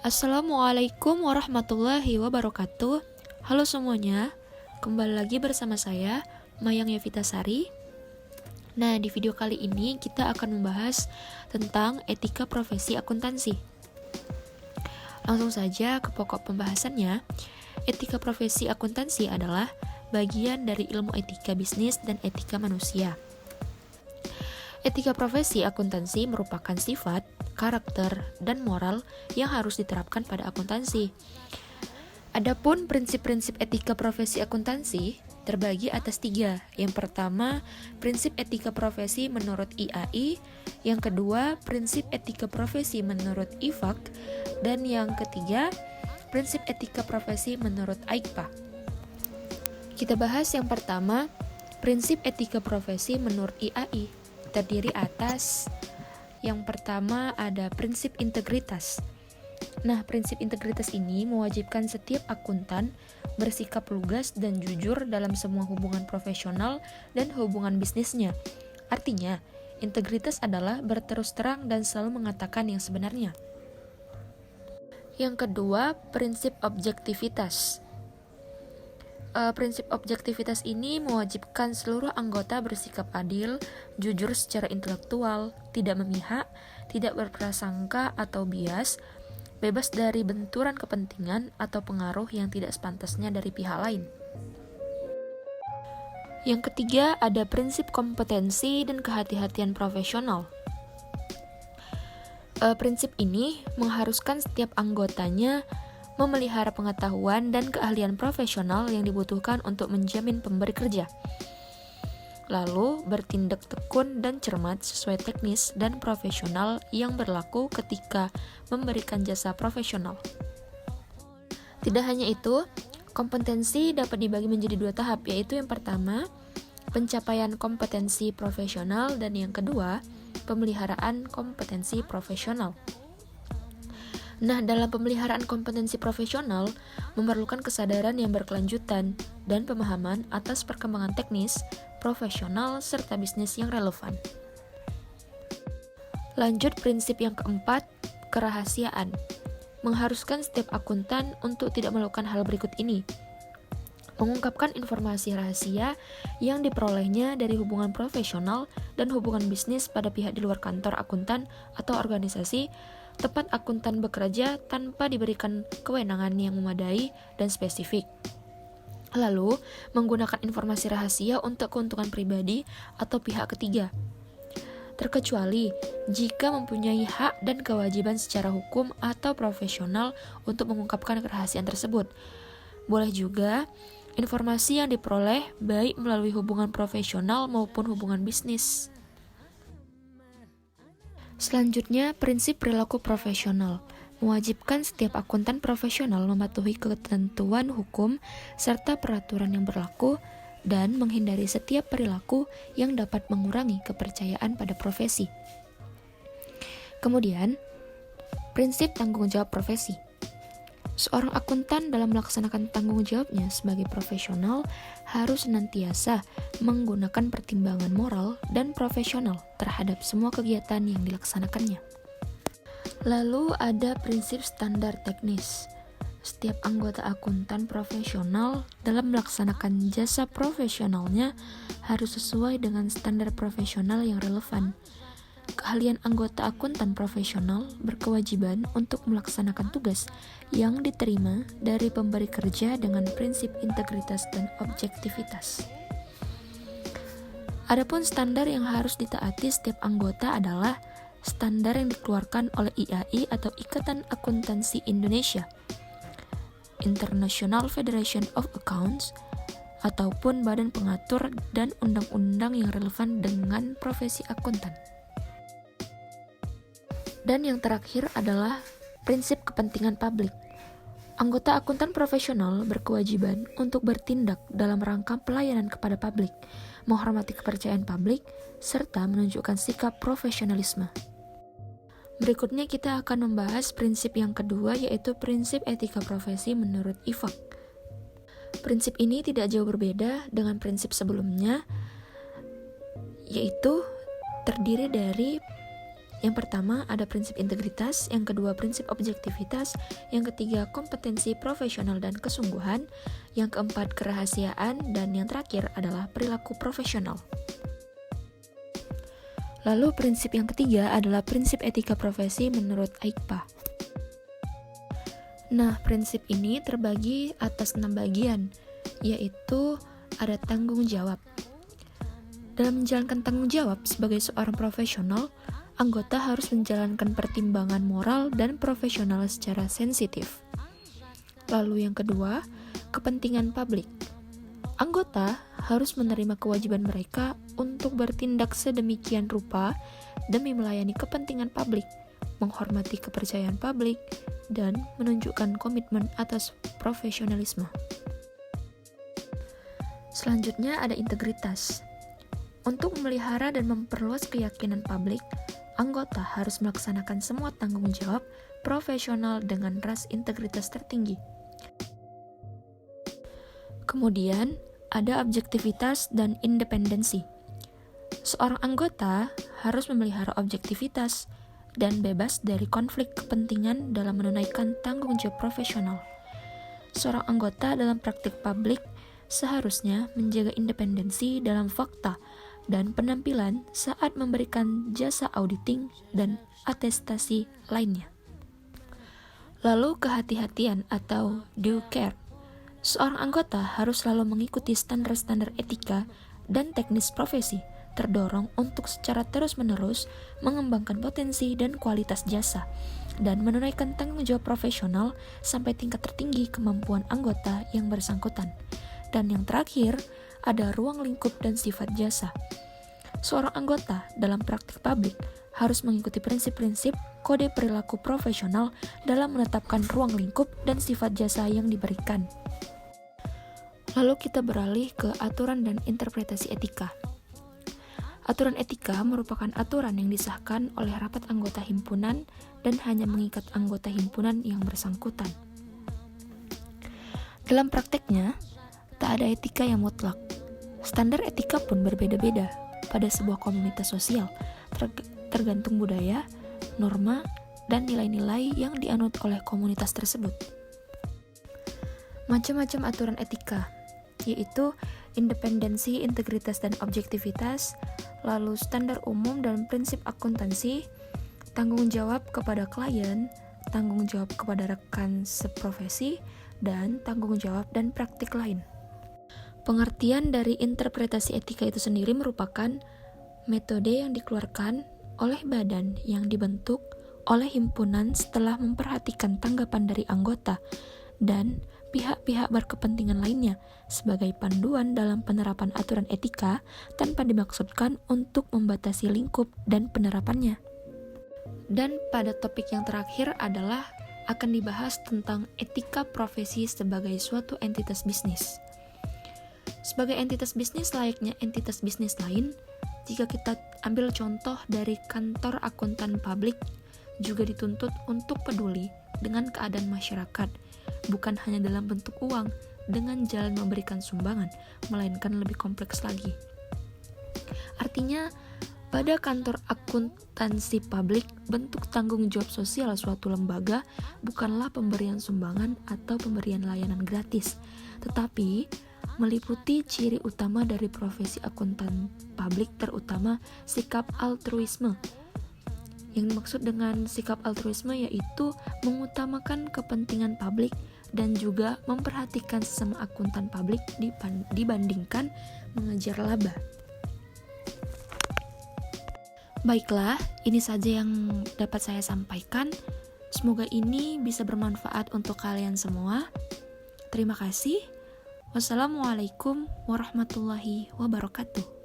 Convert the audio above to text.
Assalamualaikum warahmatullahi wabarakatuh. Halo semuanya, kembali lagi bersama saya, Mayang Yevitasari. Nah, di video kali ini kita akan membahas tentang etika profesi akuntansi. Langsung saja ke pokok pembahasannya. Etika profesi akuntansi adalah bagian dari ilmu etika bisnis dan etika manusia. Etika profesi akuntansi merupakan sifat, karakter, dan moral yang harus diterapkan pada akuntansi. Adapun prinsip-prinsip etika profesi akuntansi terbagi atas 3. Yang pertama, prinsip etika profesi menurut IAI. Yang kedua, prinsip etika profesi menurut IFAK. Dan yang ketiga, prinsip etika profesi menurut AIKPA. Kita bahas yang pertama, prinsip etika profesi menurut IAI. Terdiri atas yang pertama ada prinsip integritas. Nah, prinsip integritas ini mewajibkan setiap akuntan bersikap lugas dan jujur dalam semua hubungan profesional dan hubungan bisnisnya. Artinya, integritas adalah berterus terang dan selalu mengatakan yang sebenarnya. Yang kedua, prinsip objektivitas. Prinsip objektivitas ini mewajibkan seluruh anggota bersikap adil, jujur secara intelektual, tidak memihak, tidak berprasangka atau bias, bebas dari benturan kepentingan atau pengaruh yang tidak sepantasnya dari pihak lain. Yang ketiga, ada prinsip kompetensi dan kehati-hatian profesional. Prinsip ini mengharuskan setiap anggotanya memelihara pengetahuan dan keahlian profesional yang dibutuhkan untuk menjamin pemberi kerja. Lalu, bertindak tekun dan cermat sesuai teknis dan profesional yang berlaku ketika memberikan jasa profesional. Tidak hanya itu, kompetensi dapat dibagi menjadi 2 tahap, yaitu yang pertama, pencapaian kompetensi profesional, dan yang kedua, pemeliharaan kompetensi profesional. Nah, dalam pemeliharaan kompetensi profesional memerlukan kesadaran yang berkelanjutan dan pemahaman atas perkembangan teknis, profesional, serta bisnis yang relevan. Lanjut prinsip yang keempat, kerahasiaan. Mengharuskan setiap akuntan untuk tidak melakukan hal berikut ini. Mengungkapkan informasi rahasia yang diperolehnya dari hubungan profesional dan hubungan bisnis pada pihak di luar kantor akuntan atau organisasi tempat akuntan bekerja tanpa diberikan kewenangan yang memadai dan spesifik. Lalu, menggunakan informasi rahasia untuk keuntungan pribadi atau pihak ketiga. Terkecuali jika mempunyai hak dan kewajiban secara hukum atau profesional untuk mengungkapkan kerahasiaan tersebut. Boleh juga informasi yang diperoleh baik melalui hubungan profesional maupun hubungan bisnis. Selanjutnya, prinsip perilaku profesional mewajibkan setiap akuntan profesional mematuhi ketentuan hukum serta peraturan yang berlaku dan menghindari setiap perilaku yang dapat mengurangi kepercayaan pada profesi. Kemudian, prinsip tanggung jawab profesi. Seorang akuntan dalam melaksanakan tanggung jawabnya sebagai profesional harus senantiasa menggunakan pertimbangan moral dan profesional terhadap semua kegiatan yang dilaksanakannya. Lalu ada prinsip standar teknis. Setiap anggota akuntan profesional dalam melaksanakan jasa profesionalnya harus sesuai dengan standar profesional yang relevan. Keahlian anggota akuntan profesional berkewajiban untuk melaksanakan tugas yang diterima dari pemberi kerja dengan prinsip integritas dan objektivitas. Adapun standar yang harus ditaati setiap anggota adalah standar yang dikeluarkan oleh IAI atau Ikatan Akuntansi Indonesia, International Federation of Accounts, ataupun badan pengatur dan undang-undang yang relevan dengan profesi akuntan. Dan yang terakhir adalah prinsip kepentingan publik. Anggota akuntan profesional berkewajiban untuk bertindak dalam rangka pelayanan kepada publik, menghormati kepercayaan publik, serta menunjukkan sikap profesionalisme. Berikutnya kita akan membahas prinsip yang kedua, yaitu prinsip etika profesi menurut IFAK. Prinsip ini tidak jauh berbeda dengan prinsip sebelumnya, yaitu terdiri dari Yang pertama ada prinsip integritas, yang kedua prinsip objektivitas, yang ketiga kompetensi profesional dan kesungguhan, yang keempat kerahasiaan, dan yang terakhir adalah perilaku profesional. Lalu prinsip yang ketiga adalah prinsip etika profesi menurut AIKPA. Nah, prinsip ini terbagi atas 6 bagian, yaitu ada tanggung jawab. Dalam menjalankan tanggung jawab sebagai seorang profesional, anggota harus menjalankan pertimbangan moral dan profesional secara sensitif. Lalu yang kedua, kepentingan publik. Anggota harus menerima kewajiban mereka untuk bertindak sedemikian rupa demi melayani kepentingan publik, menghormati kepercayaan publik, dan menunjukkan komitmen atas profesionalisme. Selanjutnya ada integritas. Untuk memelihara dan memperluas keyakinan publik, anggota harus melaksanakan semua tanggung jawab profesional dengan ras integritas tertinggi. Kemudian, ada objektivitas dan independensi. Seorang anggota harus memelihara objektivitas dan bebas dari konflik kepentingan dalam menunaikan tanggung jawab profesional. Seorang anggota dalam praktik publik seharusnya menjaga independensi dalam fakta dan penampilan saat memberikan jasa auditing dan atestasi lainnya. Lalu kehati-hatian atau due care. Seorang anggota harus selalu mengikuti standar-standar etika dan teknis profesi, terdorong untuk secara terus-menerus mengembangkan potensi dan kualitas jasa, dan menunaikan tanggung jawab profesional sampai tingkat tertinggi kemampuan anggota yang bersangkutan. Dan yang terakhir, ada ruang lingkup dan sifat jasa. Seorang anggota dalam praktik publik harus mengikuti prinsip-prinsip kode perilaku profesional dalam menetapkan ruang lingkup dan sifat jasa yang diberikan. Lalu kita beralih ke aturan dan interpretasi etika. Aturan etika merupakan aturan yang disahkan oleh rapat anggota himpunan dan hanya mengikat anggota himpunan yang bersangkutan. Dalam prakteknya, tak ada etika yang mutlak. Standar etika pun berbeda-beda pada sebuah komunitas sosial, tergantung budaya, norma, dan nilai-nilai yang dianut oleh komunitas tersebut. Macam-macam aturan etika, yaitu independensi, integritas, dan objektivitas, lalu standar umum dan prinsip akuntansi, tanggung jawab kepada klien, tanggung jawab kepada rekan seprofesi, dan tanggung jawab dan praktik lain. Pengertian dari interpretasi etika itu sendiri merupakan metode yang dikeluarkan oleh badan yang dibentuk oleh himpunan setelah memperhatikan tanggapan dari anggota dan pihak-pihak berkepentingan lainnya sebagai panduan dalam penerapan aturan etika tanpa dimaksudkan untuk membatasi lingkup dan penerapannya. Dan pada topik yang terakhir adalah akan dibahas tentang etika profesi sebagai suatu entitas bisnis. Sebagai entitas bisnis layaknya entitas bisnis lain, jika kita ambil contoh dari kantor akuntan publik, juga dituntut untuk peduli dengan keadaan masyarakat, bukan hanya dalam bentuk uang dengan jalan memberikan sumbangan, melainkan lebih kompleks lagi. Artinya, pada kantor akuntansi publik, bentuk tanggung jawab sosial suatu lembaga bukanlah pemberian sumbangan atau pemberian layanan gratis, tetapi meliputi ciri utama dari profesi akuntan publik, terutama sikap altruisme. Yang dimaksud dengan sikap altruisme yaitu mengutamakan kepentingan publik dan juga memperhatikan sesama akuntan publik dibandingkan mengejar laba. Baiklah, ini saja yang dapat saya sampaikan. Semoga ini bisa bermanfaat untuk kalian semua. Terima kasih. Wassalamualaikum warahmatullahi wabarakatuh.